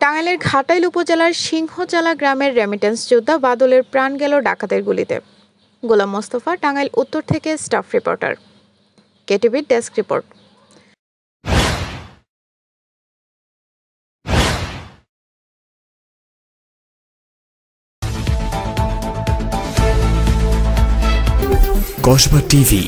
টাঙ্গাইলের ঘাটাইল উপজেলার সিংহচালা গ্রামের রেমিটেন্স যোদ্ধা বাদলের প্রাণ গেল ডাকাতের গুলিতে। গোলাম মোস্তফা, টাঙ্গাইল উত্তর থেকে স্টাফ রিপোর্টার, কেটিভির ডেস্ক রিপোর্ট। কসবা টিভি,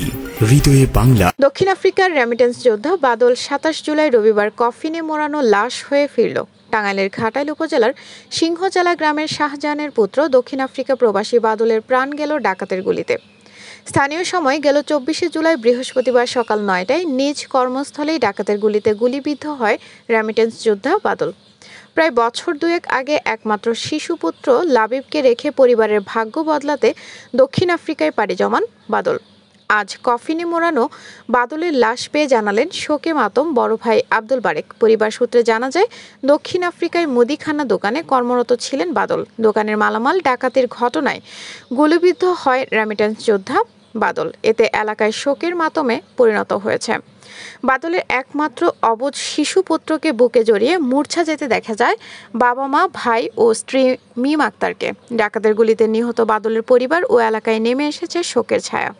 হৃদয়ে বাংলা। দক্ষিণ আফ্রিকার রেমিটেন্স যোদ্ধা বাদল ২৭ জুলাই রবিবার কফিনে মোড়ানো লাশ হয়ে ফিরল। টাঙ্গাইলের ঘাটাইল উপজেলার সিংহচালা গ্রামের শাহজাহানের পুত্র দক্ষিণ আফ্রিকা প্রবাসী বাদলের প্রাণ গেল ডাকাতের গুলিতে। স্থানীয় সময় গেল ২৪শে জুলাই বৃহস্পতিবার সকাল ৯টায় নিজ কর্মস্থলেই ডাকাতের গুলিতে গুলিবিদ্ধ হয় রেমিটেন্স যোদ্ধা বাদল। প্রায় বছর দুয়েক আগে একমাত্র শিশুপুত্র লাবিবকে রেখে পরিবারের ভাগ্য বদলাতে দক্ষিণ আফ্রিকায় পাড়ি জমান বাদল। আজ কফিনে মোড়ানো বাদলের লাশ পেয়ে জানালেন শোকে মাতম বড় ভাই আব্দুল বারেক। পরিবার সূত্রে জানা যায়, দক্ষিণ আফ্রিকায় মুদিখানা দোকানে কর্মরত ছিলেন বাদল। দোকানের মালামাল ডাকাতির ঘটনায় গুলিবিদ্ধ হয় রেমিটেন্স যোদ্ধা বাদল। এতে এলাকায় শোকের মাতমে পরিণত হয়েছে। বাদলের একমাত্র অবুঝ শিশুপুত্রকে বুকে জড়িয়ে মূর্ছা যেতে দেখা যায় বাবা মা, ভাই ও স্ত্রী মিম আক্তারকে। ডাকাতের গুলিতে নিহত বাদলের পরিবার ও এলাকায় নেমে এসেছে শোকের ছায়া।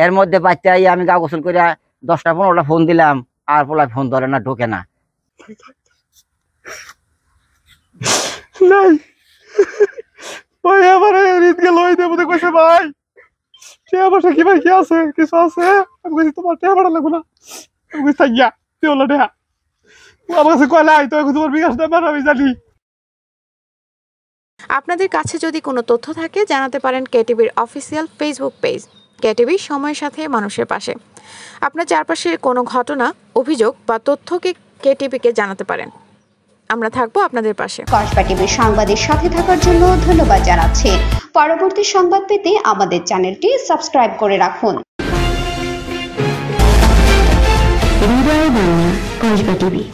এর মধ্যে বাচ্চাই আমি গা গোসল করে ১০টা-১৫টা ফোন দিলাম, আর পোলা ফোন ধরে না, ঢোকে না। ভাই আমার রিত গেল মধ্যে কইছে ভাই টিয়া বসে কি ভাই কি আছে কিছু আছে? আমি কইছি তোমার টিয়া ভাড়া লাগবে না। আমি কইছি থাকিয়া তুই হলো টিয়া আমার কাছে কয়লাই তো তোমার বিকাশ নাম্বার আমি জানি। আপনাদের কাছে যদি কোনো তথ্য থাকে জানাতে পারেন কেটিভির অফিসিয়াল ফেসবুক পেজ কেটিভি, সময়ের সাথে মানুষের পাশে। আপনার চারপাশের কোনো ঘটনা, অভিযোগ বা তথ্যকে কেটিভিকে জানাতে পারেন। আমরা থাকবো আপনাদের পাশে। কসবা টিভির সংবাদের সাথে থাকার জন্য ধন্যবাদ জানাচ্ছি। পরবর্তী সংবাদ পেতে আমাদের চ্যানেলটি সাবস্ক্রাইব করে রাখুন। হৃদয়ে বাংলা, কসবা টিভি।